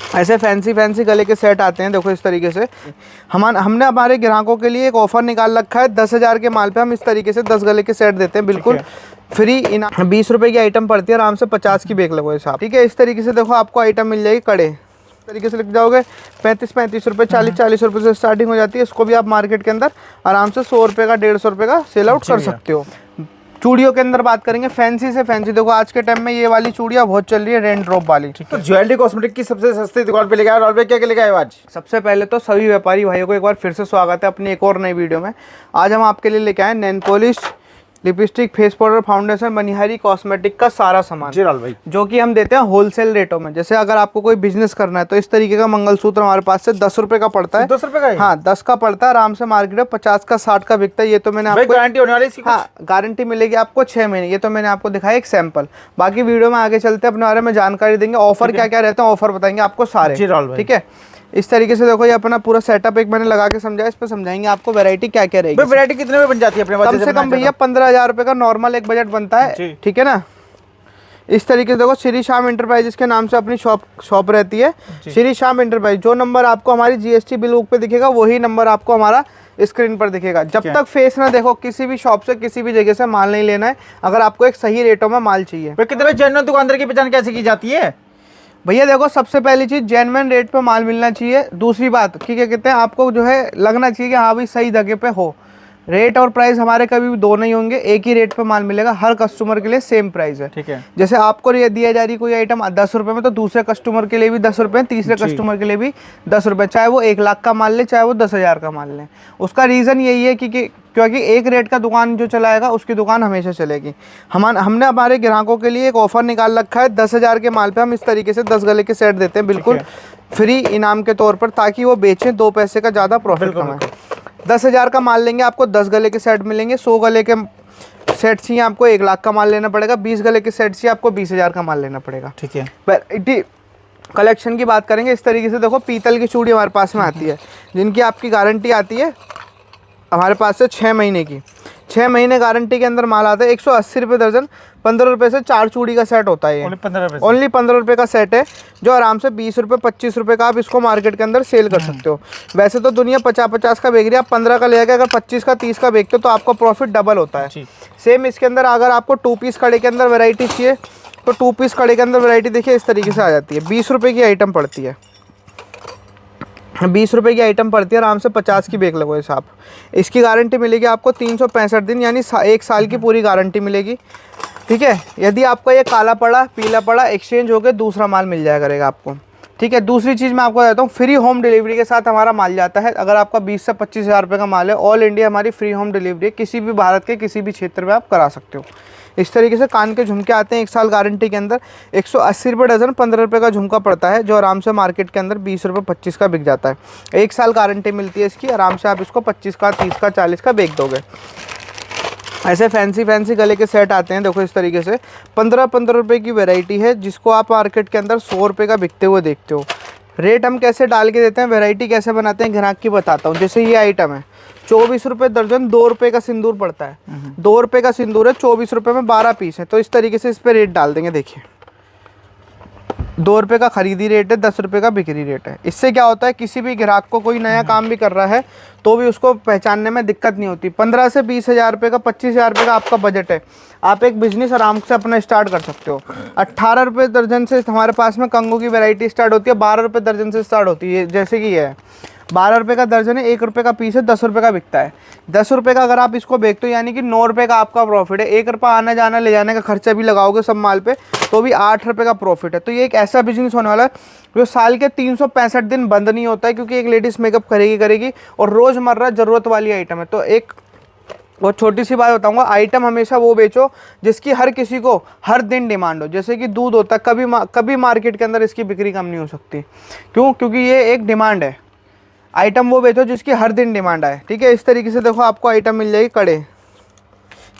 ऐसे fancy fancy गले के सेट आते हैं, देखो इस तरीके से। हमने हमारे ग्राहकों के लिए एक ऑफर निकाल रखा है, 10,000 के माल पे हम इस तरीके से 10 गले के सेट देते हैं बिल्कुल फ्री। 20 रुपए की आइटम पड़ती है, आराम से 50 की बेच लगो साहब, ठीक है। इस तरीके से देखो आपको आइटम मिल जाएगी कड़े, इस तरीके से लिख जाओगे 35 रुपए, 40 रुपए से स्टार्टिंग हो जाती है। इसको भी आप मार्केट के अंदर आराम से 100 रुपए का, 150 रुपए का सेल आउट कर सकते हो। चूड़ियों के अंदर बात करेंगे, फैंसी से फैंसी, देखो आज के टाइम में ये वाली चूड़ियाँ बहुत चल रही है, रेन ड्रॉप वाली। तो ज्वेलरी कॉस्मेटिक की सबसे सस्ती दुकान पे लेके आए, और क्या क्या लेके आए आज? सबसे पहले तो सभी व्यापारी भाइयों को एक बार फिर से स्वागत है अपनी एक और नई वीडियो में। आज हम आपके लिए लेके आए nail polish, lipstick, face powder, foundation, Manihari cosmetic का सारा सामान जी लाल भाई, जो कि हम देते हैं होलसेल रेटों में। जैसे अगर आपको कोई बिजनेस करना है तो इस तरीके का मंगलसूत्र हमारे पास से 10 रुपए का पड़ता है। 10 रुपए का? हाँ 10 का पड़ता है, आराम से मार्केट में 50 का 60 का बिकता है। ये तो मैंने आपको गारंटी होने वाली इसकी? हाँ गारंटी मिलेगी आपको 6 महीने। ये तो मैंने आपको दिखाया एक सैंपल, बाकी वीडियो में आगे चलते हैं अपने बारे में जानकारी देंगे, ऑफर क्या क्या रहते हैं ऑफर बताएंगे आपको सारे, ठीक है। इस तरीके से देखो ये अपना पूरा सेटअप एक मैंने लगा के समझाया, इस पे समझाएंगे आपको वैरायटी क्या क्या रहेगी। वैरायटी कितने में बन जाती है अपने पास? कम से कम भैया 15,000 रुपए का नॉर्मल एक बजट बनता है, ठीक है ना। इस तरीके से देखो श्री श्याम इंटरप्राइजेस के नाम से अपनी शॉप रहती है, श्री श्याम इंटरप्राइज। जो नंबर आपको हमारी जीएसटी बिल बुक पे दिखेगा वही नंबर आपको हमारा स्क्रीन पर दिखेगा। जब तक फेस ना देखो किसी भी शॉप से किसी भी जगह से माल नहीं लेना है, अगर आपको एक सही रेटों में माल चाहिए। कितने जेन्युइन दुकानदार की पहचान कैसे की जाती है? भैया देखो सबसे पहली चीज जेन्युइन रेट पे माल मिलना चाहिए। दूसरी बात क्या कहते हैं, आपको जो है लगना चाहिए कि हाँ भाई सही जगह पे हो। रेट और प्राइस हमारे कभी भी दो नहीं होंगे, एक ही रेट पे माल मिलेगा, हर कस्टमर के लिए सेम प्राइस है, ठीक है। जैसे आपको ये दिया जा रही कोई आइटम 10 रुपए में, तो दूसरे कस्टमर के लिए भी 10 रुपए, तीसरे कस्टमर के लिए भी 10 रुपए, चाहे वो 1 लाख का माल ले चाहे वो 10,000 का माल ले। उसका रीज़न यही है कि क्योंकि एक रेट का दुकान जो चलाएगा उसकी दुकान हमेशा चलेगी। हमने हमारे ग्राहकों के लिए एक ऑफर निकाल रखा है, 10,000 के माल पे हम इस तरीके से 10 गले के सेट देते हैं बिल्कुल फ्री इनाम के तौर पर, ताकि वो बेचें, 2 पैसे का ज़्यादा प्रॉफिट कमाएं। 10,000 का माल लेंगे आपको 10 गले के सेट मिलेंगे। 100 गले के सेट चाहिए आपको 1 लाख का माल लेना पड़ेगा। 20 गले के सेट चाहिए आपको 20,000 का माल लेना पड़ेगा, ठीक है। वैरायटी कलेक्शन की बात करेंगे, इस तरीके से देखो पीतल की चूड़ी हमारे पास में आती है, जिनकी आपकी गारंटी आती है हमारे पास से 6 महीने की। 6 महीने गारंटी के अंदर माल आता है। 180 रुपये दर्जन, 15 रुपये से 4 चूड़ी का सेट होता है। ओनली 15 रुपये का सेट है, जो आराम से 20 रुपये 25 रुपये का आप इसको मार्केट के अंदर सेल कर सकते हो। वैसे तो दुनिया 50-50 का बेच रही है, आप 15 का ले आके अगर 25 का 30 का बेचते हो तो आपका प्रॉफिट डबल होता है। सेम इसके अंदर अगर आपको 2 पीस कड़े के अंदर वैरायटी चाहिए तो 2 पीस कड़े के अंदर वैरायटी देखिए इस तरीके से आ जाती है। 20 रुपये की आइटम पड़ती है, 20 रुपये की आइटम पड़ती है, आराम से 50 की बेच लगो साहब। इसकी गारंटी मिलेगी आपको 365 दिन, यानी 1 साल की पूरी गारंटी मिलेगी, ठीक है। यदि आपका ये काला पड़ा पीला पड़ा एक्सचेंज होकर दूसरा माल मिल जाया करेगा आपको, ठीक है। दूसरी चीज़ मैं आपको बताता हूँ, फ्री होम डिलीवरी के साथ हमारा माल जाता है। अगर आपका 20 से 25,000 रुपये का माल है, ऑल इंडिया हमारी फ्री होम डिलीवरी, किसी भी भारत के किसी भी क्षेत्र में आप करा सकते हो। इस तरीके से कान के झुमके आते हैं 1 साल गारंटी के अंदर। 180 रुपये डजन, 15 रुपये का झुमका पड़ता है, जो आराम से मार्केट के अंदर 20 रुपये 25 का बिक जाता है। 1 साल गारंटी मिलती है इसकी, आराम से आप इसको 25 का 30 का 40 का बेच दोगे। ऐसे फैंसी फैंसी गले के सेट आते हैं, देखो इस तरीके से 15-15 रुपये की वैरायटी है, जिसको आप मार्केट के अंदर 100 रुपये का बिकते हुए देखते हो। रेट हम कैसे डाल के देते हैं, वैरायटी कैसे बनाते हैं ग्राहक की बताता हूँ। जैसे ये आइटम है 24 रुपये दर्जन, 2 रुपये का सिंदूर पड़ता है, 2 रुपये का सिंदूर है, 24 रुपये में 12 पीस है। तो इस तरीके से इस पर रेट डाल देंगे, देखिए 2 रुपये का खरीदी रेट है, 10 रुपये का बिक्री रेट है। इससे क्या होता है, किसी भी ग्राहक को कोई नया काम भी कर रहा है तो भी उसको पहचानने में दिक्कत नहीं होती। 15 से 20,000 रुपये का 25,000 रुपये का आपका बजट है, आप एक बिजनेस आराम से अपना स्टार्ट कर सकते हो। 18 रुपये दर्जन से हमारे पास में कंगों की वैरायटी स्टार्ट होती है, 12 रुपये दर्जन से स्टार्ट होती है। जैसे कि ये है 12 रुपये का दर्जन है, 1 रुपये का पीस है, 10 रुपये का बिकता है। 10 रुपये का अगर आप इसको बेचते हो यानी कि 9 रुपये का आपका प्रॉफिट है। 1 रुपये आना जाना ले जाने का खर्चा भी लगाओगे सब माल पे तो भी 8 रुपये का प्रॉफिट है। तो ये एक ऐसा बिजनेस होने वाला है जो साल के 365 दिन बंद नहीं होता है, क्योंकि एक लेडीज़ मेकअप करेगी और रोज़मर्रा ज़रूरत वाली आइटम है। तो एक बहुत छोटी सी बात बताऊंगा, आइटम हमेशा वो बेचो जिसकी हर किसी को हर दिन डिमांड हो। जैसे कि दूध होता है, कभी मार्केट के अंदर इसकी बिक्री कम नहीं हो सकती। क्यों? क्योंकि ये एक डिमांड है। आइटम वो बेचो जिसकी हर दिन डिमांड आए, ठीक है। इस तरीके से देखो आपको आइटम मिल जाएगी कड़े,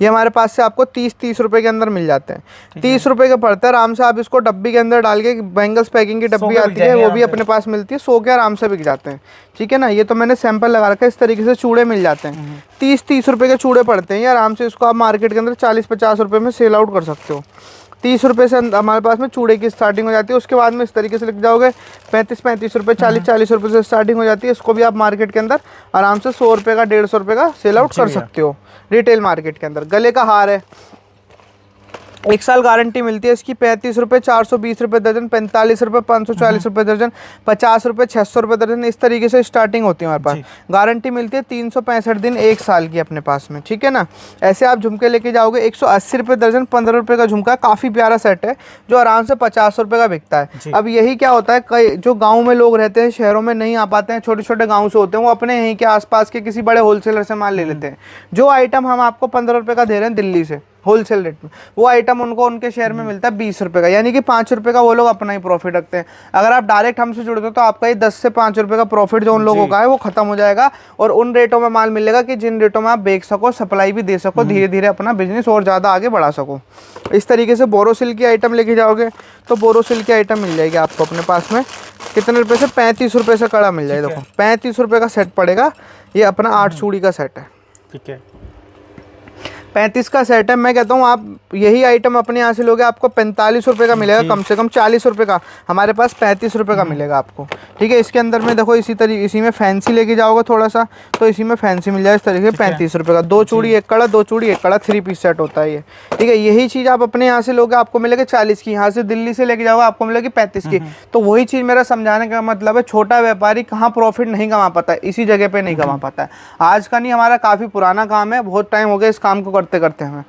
ये हमारे पास से आपको 30 रुपये के अंदर मिल जाते हैं। 30 रुपये का पड़ता है, आराम से आप इसको डब्बी के अंदर डाल के, बैंगल्स पैकिंग की डब्बी आती है वो भी अपने पास मिलती है, 100 के आराम से बिक जाते हैं, ठीक है ना। ये तो मैंने सैंपल लगा रखा है। इस तरीके से चूड़े मिल जाते हैं, 30 रुपये के चूड़े पड़ते हैं, ये आराम से इसको आप मार्केट के अंदर 40-50 रुपये में सेल आउट कर सकते हो। 30 रुपये से हमारे पास में चूड़े की स्टार्टिंग हो जाती है। उसके बाद में इस तरीके से लेके जाओगे 35 रुपये, 40 रुपये से स्टार्टिंग हो जाती है। इसको भी आप मार्केट के अंदर आराम से 100 रुपये का, 150 रुपये का सेल आउट कर सकते हो रिटेल मार्केट के अंदर। गले का हार है, 1 साल गारंटी मिलती है इसकी। 35 रुपये, 420 रुपये दर्जन, 45 रुपये, 540 रुपये दर्जन, 50 रुपये, 600 रुपये दर्जन। इस तरीके से स्टार्टिंग होती है हमारे पास। गारंटी मिलती है 365 दिन, 1 साल की अपने पास में, ठीक है ना। ऐसे आप झुमके लेके जाओगे 180 रुपये दर्जन, 15 रुपये का झुमका, काफ़ी प्यारा सेट है जो आराम से 50 रुपये का बिकता है। अब यही क्या होता है, कई जो गाँव में लोग रहते हैं, शहरों में नहीं आ पाते हैं, छोटे छोटे गाँव से होते हैं, वो अपने यहीं के आसपास के किसी बड़े होलसेलर से माल ले लेते हैं। जो आइटम हम आपको 15 रुपये का दे रहे हैं दिल्ली से होलसेल रेट में, वो आइटम उनको उनके शहर में मिलता है 20 रुपये का, यानी कि 5 रुपये का वो लोग अपना ही प्रॉफिट रखते हैं। अगर आप डायरेक्ट हमसे जुड़ते हो तो आपका ये 10 से 5 रुपये का प्रॉफिट जो उन लोगों का है वो खत्म हो जाएगा और उन रेटों में माल मिलेगा कि जिन रेटों में आप बेच सको, सप्लाई भी दे सको, धीरे धीरे अपना बिजनेस और ज़्यादा आगे बढ़ा सको। इस तरीके से बोरोसिल की आइटम लेके जाओगे तो बोरोसिल की आइटम मिल जाएगी आपको अपने पास में। कितने रुपये से? 35 रुपये से कड़ा मिल जाएगा। देखो 35 रुपये का सेट पड़ेगा, ये अपना 8 चूड़ी का सेट है, ठीक है। 35 का सेट है। मैं कहता हूँ आप यही आइटम अपने यहाँ से लोगे आपको 45 रुपये का मिलेगा, कम से कम 40 रुपये का, हमारे पास 35 रुपये का मिलेगा आपको, ठीक है। इसके अंदर में देखो इसी में फैंसी लेके जाओगे थोड़ा सा तो इसी में फैंसी मिल जाए इस तरीके से 35 रुपये का। 2 चूड़ी 1 कड़ा, 2 चूड़ी 1 कड़ा, 3 पीस सेट होता है ये, ठीक है। यही चीज़ आप अपने यहाँ से लोगे आपको मिलेगा 40 की, यहाँ से दिल्ली से लेके जाओगे आपको मिलेगी 35 की। तो वही चीज़ मेरा समझाने का मतलब है, छोटा व्यापारी कहाँ प्रॉफिट नहीं कमा पाता है, इसी जगह पे नहीं कमा पाता है। आज का नहीं, हमारा काफ़ी पुराना काम है, बहुत टाइम हो गया इस काम को करते करते हमें।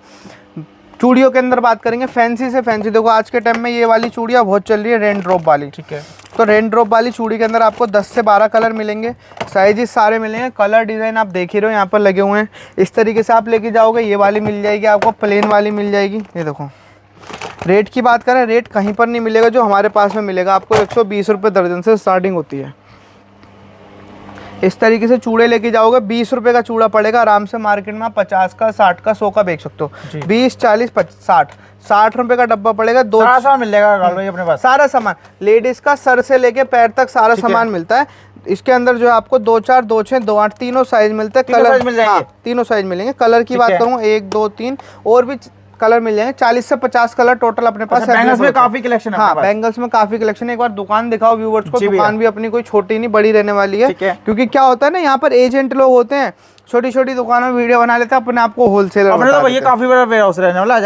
चूड़ियों के अंदर बात करेंगे फैंसी से फैंसी, देखो आज के टाइम में ये वाली चूड़ियाँ बहुत चल रही है, रेन ड्रॉप वाली, ठीक है। तो रेन ड्रॉप वाली चूड़ी के अंदर आपको 10 से 12 कलर मिलेंगे, साइजेस सारे मिलेंगे, कलर डिज़ाइन आप देख ही रहे हो यहाँ पर लगे हुए हैं। इस तरीके से आप लेके जाओगे, ये वाली मिल जाएगी आपको, प्लेन वाली मिल जाएगी। ये देखो रेट की बात करें, रेट कहीं पर नहीं मिलेगा जो हमारे पास में मिलेगा आपको। 120 रुपये दर्जन से स्टार्टिंग होती है। इस तरीके से चूड़े लेके जाओगे 20 रुपये का चूड़ा पड़ेगा, आराम से मार्केट में 50 का, 60 का, 100 का बेच सकते हो। 20, 40, 50, 60 रुपये का डब्बा पड़ेगा। सारा सामान मिल जाएगा अपने पास, सारा सामान, लेडीज का सर से लेके पैर तक सारा सामान मिलता है। इसके अंदर जो है आपको 2, 4, 2, 6, 2, 8 तीनों साइज मिलते हैं। कलर मिल जाएंगे, तीनों साइज मिलेंगे। कलर की बात करूँ 1, 2, 3 और भी कलर मिल जाएंगे, 40 से 50 कलर टोटल अपने पास। बैंगल्स में काफी कलेक्शन है। हाँ, बैंगल्स में काफी कलेक्शन है। एक बार दुकान दिखाओ व्यूअर्स को, दुकान भी अपनी कोई छोटी नहीं बड़ी रहने वाली है, क्योंकि क्या होता है ना, यहाँ पर एजेंट लोग होते हैं, छोटी छोटी दुकानों में वीडियो बना लेते हैं, अपने आप को होलसेलर। तो भैया काफी बड़ा वेयर हाउस रहने वाला,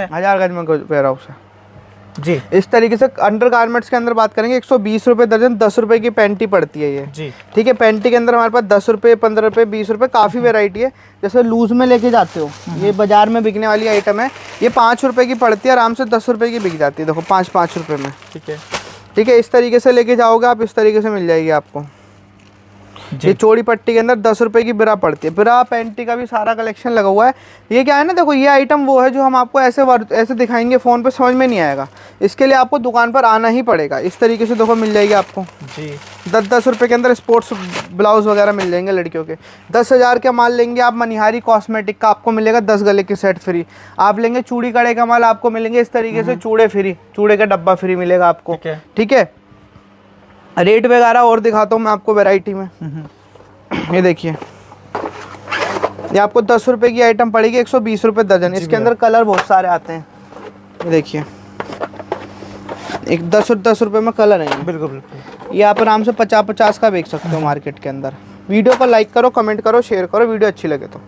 हजारगंज में वेयर हाउस है जी। इस तरीके से अंडर गारमेंट्स के अंदर बात करेंगे 120 रुपये दर्जन, 10 रुपये की पैंटी पड़ती है ये जी, ठीक है। पैंटी के अंदर हमारे पास 10 रुपये, 15 रुपये, 20 रुपये, काफ़ी वेराइटी है। जैसे लूज में लेके जाते हो, ये बाजार में बिकने वाली आइटम है, ये 5 रुपये की पड़ती है, आराम से 10 रुपये की बिक जाती है। देखो 5 रुपये में, ठीक है, ठीक है। इस तरीके से लेके जाओगे आप, इस तरीके से मिल जाएगी आपको। ये चौड़ी पट्टी के अंदर 10 रुपये की बिरा पड़ती है। बिरा पैंटी का भी सारा कलेक्शन लगा हुआ है। ये क्या है ना, देखो ये आइटम वो है जो हम आपको ऐसे दिखाएंगे फ़ोन पे, समझ में नहीं आएगा। इसके लिए आपको दुकान पर आना ही पड़ेगा। इस तरीके से देखो मिल जाएगी आपको जी। 10 रुपये के अंदर स्पोर्ट्स ब्लाउज वगैरह मिल जाएंगे लड़कियों के। 10,000 का माल लेंगे आप मनिहारी कॉस्मेटिक का, आपको मिलेगा 10 गले के सेट फ्री। आप लेंगे चूड़ी कड़े का माल, आपको मिलेंगे इस तरीके से चूड़े फ्री, चूड़े का डब्बा फ्री मिलेगा आपको, ठीक है। रेट वगैरह और दिखाता हूँ मैं आपको वैरायटी में। ये देखिए, ये आपको 10 रुपये की आइटम पड़ेगी, 120 रुपये दर्जन। इसके अंदर कलर बहुत सारे आते हैं। ये देखिए, एक 10 रुपये में कलर है। बिल्कुल बिल्कुल। ये आप आराम से 50 का बेच सकते हो मार्केट के अंदर। वीडियो को लाइक करो, कमेंट करो, शेयर करो, वीडियो अच्छी लगे तो।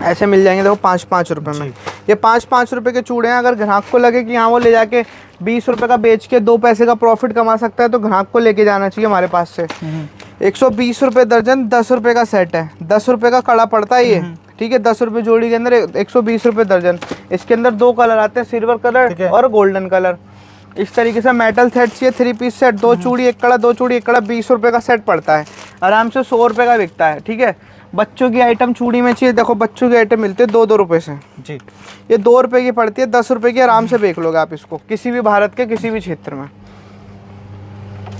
ऐसे मिल जाएंगे देखो 5 रुपये में। ये 5 रुपये के चूड़े हैं। अगर ग्राहक को लगे कि हाँ वो ले जाके 20 रुपये का बेच के 2 पैसे का प्रॉफिट कमा सकता है, तो ग्राहक को लेके जाना चाहिए हमारे पास से। 120 रुपये दर्जन, 10 रुपये का सेट है, 10 रुपये का कड़ा पड़ता है ये, ठीक है। 10 रुपये जोड़ी के अंदर 120 रुपये दर्जन। इसके अंदर 2 कलर आते हैं, सिल्वर कलर और गोल्डन कलर। इस तरीके से मेटल सेट चाहिए, 3 पीस सेट, 2 चूड़ी 1 कड़ा, 2 चूड़ी 1 कड़ा, 20 रुपये का सेट पड़ता है, आराम से 100 रुपये का बिकता है, ठीक है। बच्चों की आइटम चूड़ी में चाहिए, देखो बच्चों की आइटम मिलती है 2-2 रुपये से जी। ये 2 रुपये की पड़ती है, 10 रुपये की आराम से बेच लोगे आप इसको, किसी भी भारत के किसी भी क्षेत्र में।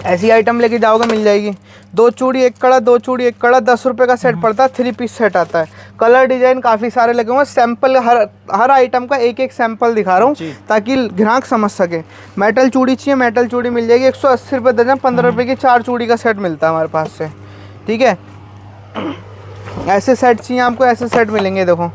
ऐसी आइटम लेके जाओगे मिल जाएगी। 2 चूड़ी 1 कड़ा, 2 चूड़ी 1 कड़ा, 10 रुपये का सेट पड़ता है, 3 पीस सेट आता है। कलर डिजाइन काफ़ी सारे लगे हुए हैं। सैंपल हर आइटम का एक सैंपल दिखा रहा हूँ ताकि ग्राहक समझ सके। मेटल चूड़ी चाहिए, मेटल चूड़ी मिल जाएगी, 180 रुपये दर्जन, 15 रुपये की 4 चूड़ी का सेट मिलता है हमारे पास से, ठीक है। ऐसे सेट चाहिए आपको, ऐसे सेट मिलेंगे। देखो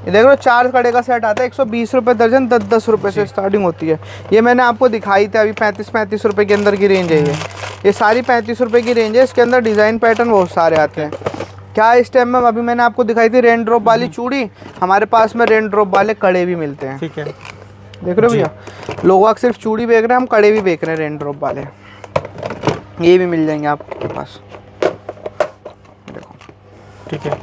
ये देख लो 4 कड़े का सेट आता है 120 रुपये दर्जन, 10-10 रुपये से स्टार्टिंग होती है। ये मैंने आपको दिखाई थी अभी 35-35 रुपये के अंदर की रेंज है ये सारी 35 रुपये की रेंज है। इसके अंदर डिज़ाइन पैटर्न बहुत सारे आते हैं। क्या इस टाइम में अभी मैंने आपको दिखाई थी रेन ड्रॉप वाली चूड़ी, हमारे पास में रेन ड्रॉप वाले कड़े भी मिलते हैं। ठीक है, देख रहे हो भैया, लोग सिर्फ चूड़ी बेच रहे हैं, हम कड़े भी बेच रहे हैं रेन ड्रॉप वाले, ये भी मिल जाएंगे आपके पास। देखो ठीक है,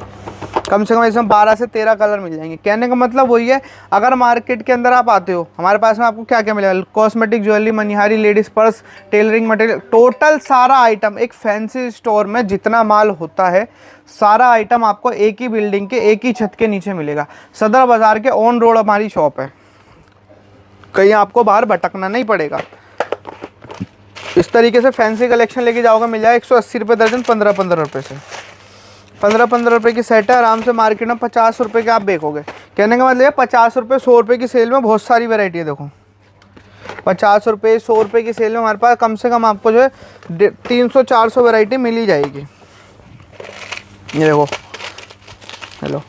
कम से कम इसमें 12 से 13 कलर मिल जाएंगे। कहने का मतलब वही है, अगर मार्केट के अंदर आप आते हो हमारे पास में आपको क्या क्या मिलेगा, cosmetic, jewellery, Manihari, ladies purse, tailoring material, total सारा आइटम। एक फैंसी स्टोर में जितना माल होता है सारा आइटम आपको एक ही बिल्डिंग के एक ही छत के नीचे मिलेगा। सदर बाज़ार के ऑन रोड हमारी शॉप है, कहीं आपको बाहर भटकना नहीं पड़ेगा। इस तरीके से फैंसी कलेक्शन लेके जाओगे मिल जाएगा 180 रुपये दर्जन, 15-15 रुपये से 15-15 रुपये की सेट है। आराम से मार्केट में 50 रुपये के आप बेचोगे। कहने का मतलब 50 रुपये 100 रुपये की सेल में बहुत सारी वैरायटी है। देखो 50 रुपये 100 रुपये की सेल में हमारे पास कम से कम आपको जो है 300-400 वैरायटी मिल ही जाएगी। ये देखो, हेलो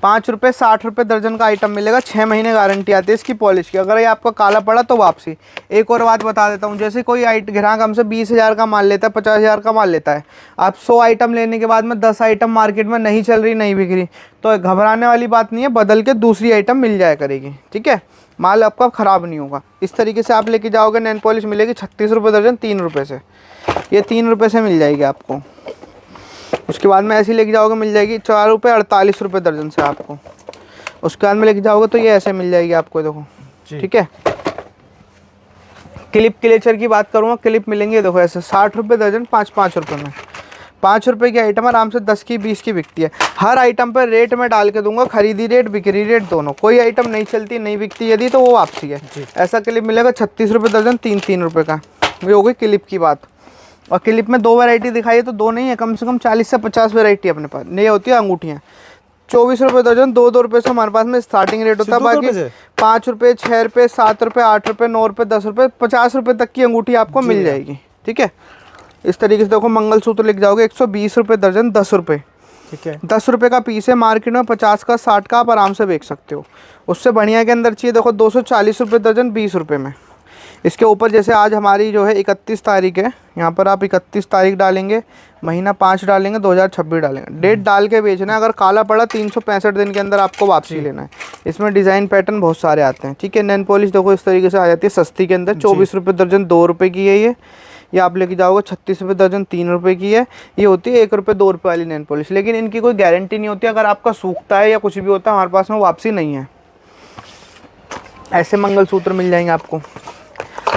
5 रुपये 60 रुपये दर्जन का आइटम मिलेगा। 6 महीने गारंटी आती है इसकी पॉलिश की। अगर ये आपका काला पड़ा तो वापसी। एक और बात बता देता हूँ, जैसे कोई ग्राहक हमसे 20,000 का माल लेता है, 50,000 का माल लेता है, आप 100 आइटम लेने के बाद में 10 आइटम मार्केट में नहीं चल रही, नहीं बिक रही, तो घबराने वाली बात नहीं है, बदल के दूसरी आइटम मिल जाया करेगी। ठीक है, माल आपका ख़राब नहीं होगा। इस तरीके से आप लेके जाओगे, नेल पॉलिश मिलेगी 36 रुपये दर्जन, 3 रुपये से। ये 3 रुपये से मिल जाएगी आपको। उसके बाद में ऐसी लेके जाओगे मिल जाएगी 4 रुपये 48 रुपये दर्जन से आपको। उसके बाद में लेके जाओगे तो ये ऐसे मिल जाएगी आपको। देखो ठीक है, क्लिप क्लेचर की बात करूँगा, क्लिप मिलेंगे देखो ऐसे 60 रुपये दर्जन, 5-5 रुपये में। 5 रुपये की आइटम आराम से 10 की 20 की बिकती है। हर आइटम पर रेट में डाल के दूंगा, खरीदी रेट बिक्री रेट दोनों। कोई आइटम नहीं चलती नहीं बिकती यदि तो वो वापसी है। ऐसा क्लिप मिलेगा 36 रुपये दर्जन, 3-3 रुपये का। ये हो गई क्लिप की बात। और क्लिप में 2 वैरायटी दिखाई है तो 2 नहीं है, कम से कम 40 से 50 वैरायटी अपने पास। ये होती है अंगूठियाँ, 24 रुपये दर्जन, 2-2 रुपये से हमारे पास में स्टार्टिंग रेट होता है। बाकी 5 रुपये, 6 रुपये, 7 रुपये, 8 रुपये, 9 रुपये, 10 रुपये, 50 रुपये तक की अंगूठी आपको मिल जाएगी। ठीक है, इस तरीके से देखो मंगलसूत्र लेके जाओगे 120 रुपये दर्जन, 10 रुपये। ठीक है, 10 रुपये का पीस है, मार्केट में 50 का 60 का आप आराम से बेच सकते हो। उससे बढ़िया के अंदर चाहिए देखो 240 रुपये दर्जन, 20 रुपये में। इसके ऊपर जैसे आज हमारी जो है 31 तारीख है, यहाँ पर आप 31 तारीख डालेंगे, महीना 5 डालेंगे, 2026 डालेंगे, डेट डाल के बेचना है। अगर काला पड़ा 365 दिन के अंदर आपको वापसी लेना है। इसमें डिज़ाइन पैटर्न बहुत सारे आते हैं। ठीक है, नेल पॉलिश देखो इस तरीके से आ जाती है सस्ती के अंदर, 24 रुपये दर्जन, 2 रुपये की है ये आप लेके जाओगे 36 रुपये दर्जन, 3 रुपये की है। ये होती है 1 रुपये 2 रुपये वाली नेल पॉलिश, लेकिन इनकी कोई गारंटी नहीं होती। अगर आपका सूखता है या कुछ भी होता है हमारे पास में वापसी नहीं है। ऐसे मंगलसूत्र मिल जाएंगे आपको।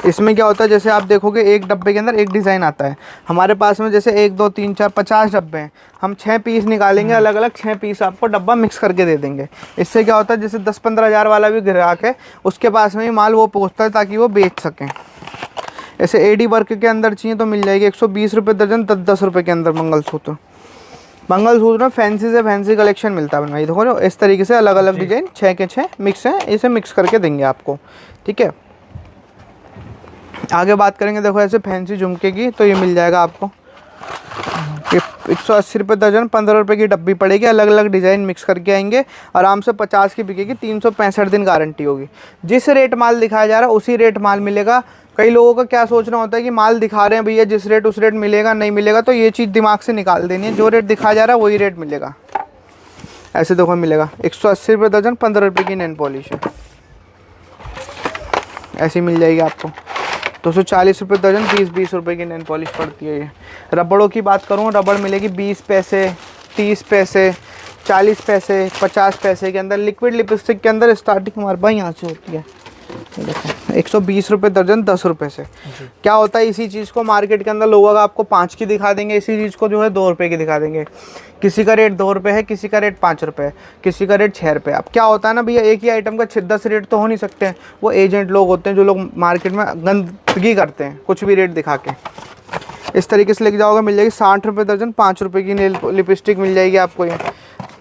इसमें क्या होता है, जैसे आप देखोगे एक डब्बे के अंदर एक डिज़ाइन आता है। हमारे पास में जैसे 1 2 3 4 50 डब्बे हैं, हम 6 पीस निकालेंगे, अलग अलग 6 पीस आपको डब्बा मिक्स करके दे देंगे। इससे क्या होता है, जैसे 10-15 हज़ार वाला भी ग्राहक है उसके पास में ही माल वो पहुँचता है ताकि वो बेच सकें। ऐसे एडी वर्क के अंदर चाहिए तो मिल जाएगी 120 रुपये दर्जन, 10-10 रुपये के अंदर मंगलसूत्र। मंगलसूत्र में फैंसी से फैंसी कलेक्शन मिलता है बनवाई। देखो इस तरीके से अलग अलग डिज़ाइन 6 के 6 मिक्स हैं, इसे मिक्स करके देंगे आपको। ठीक है, आगे बात करेंगे देखो ऐसे फैंसी झुमके की, तो ये मिल जाएगा आपको 180 रुपये दर्जन, 15 रुपये की डब्बी पड़ेगी। अलग अलग डिज़ाइन मिक्स करके आएंगे, आराम से 50 की बिकेगी, 365 दिन गारंटी होगी। जिस रेट माल दिखाया जा रहा है उसी रेट माल मिलेगा। कई लोगों का क्या सोचना होता है कि माल दिखा रहे हैं भैया जिस रेट उस रेट मिलेगा, नहीं मिलेगा। तो ये चीज़ दिमाग से निकाल देनी है, जो रेट दिखाया जा रहा है वही रेट मिलेगा। ऐसे देखो मिलेगा 180 रुपये दर्जन, 15 रुपये की नेल पॉलिश है, ऐसी मिल जाएगी आपको। 240 रुपये दर्जन, 20-20 रुपये की नेल पॉलिश पड़ती है ये। रबड़ों की बात करूँ, रबड़ मिलेगी 20 पैसे, 30 पैसे, 40 पैसे, 50 पैसे के अंदर। लिक्विड लिपस्टिक के अंदर स्टार्टिंग हमारे पास यहाँ से होती है, देखो 120 रुपये दर्जन, 10 रुपये से। क्या होता है, इसी चीज़ को मार्केट के अंदर लोग आपको 5 की दिखा देंगे, इसी चीज़ को जो है 2 रुपये की दिखा देंगे। किसी का रेट 2 रुपये है, किसी का रेट 5 रुपये है, किसी का रेट 6 रुपये। अब क्या होता है ना भैया, एक ही आइटम का 10 रेट तो हो नहीं सकते हैं। वो एजेंट लोग होते हैं जो लोग मार्केट में गंदगी करते हैं कुछ भी रेट दिखा के। इस तरीके से लेके जाओगे मिल जाएगी 60 रुपये दर्जन, 5 रुपये की नेल लिपस्टिक मिल जाएगी आपको। ये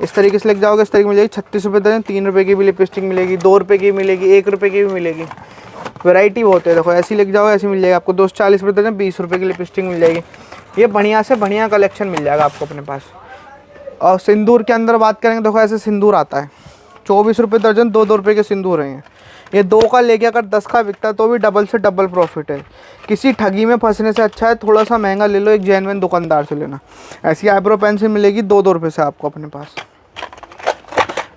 इस तरीके से लेके जाओगे इस तरीके मिल जाएगी 36 रुपये दर्जन, 3 रुपये की भी लिपस्टिक मिलेगी, 2 रुपये की मिलेगी, 1 रुपये की भी मिलेगी। वैरायटी बहुत है। देखो ऐसी लेके जाओगे ऐसी मिल जाएगी आपको 240 रुपये दर्जन, 20 रुपये की लिपस्टिक मिल जाएगी। ये बढ़िया से बढ़िया कलेक्शन मिल जाएगा आपको अपने पास। और सिंदूर के अंदर बात करेंगे, देखो ऐसे सिंदूर आता है, 24 रुपये दर्जन, 2-2 रुपये के सिंदूर हैं ये 2 का लेके अगर 10 का बिकता है तो भी डबल से डबल प्रॉफिट है। किसी ठगी में फंसने से अच्छा है थोड़ा सा महंगा ले लो, एक जेन्युइन दुकानदार से लेना। ऐसी आईब्रो पेंसिल मिलेगी 2-2 रुपये से आपको अपने पास।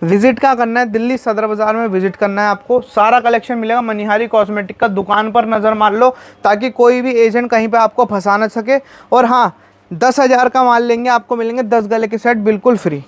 विजिट क्या करना है, दिल्ली सदर बाज़ार में विजिट करना है आपको। सारा कलेक्शन मिलेगा मनिहारी कॉस्मेटिक का। दुकान पर नज़र मार लो ताकि कोई भी एजेंट कहीं पे आपको फंसा ना सके। और हाँ, 10,000 का माल लेंगे आपको मिलेंगे 10 गले के सेट बिल्कुल फ्री।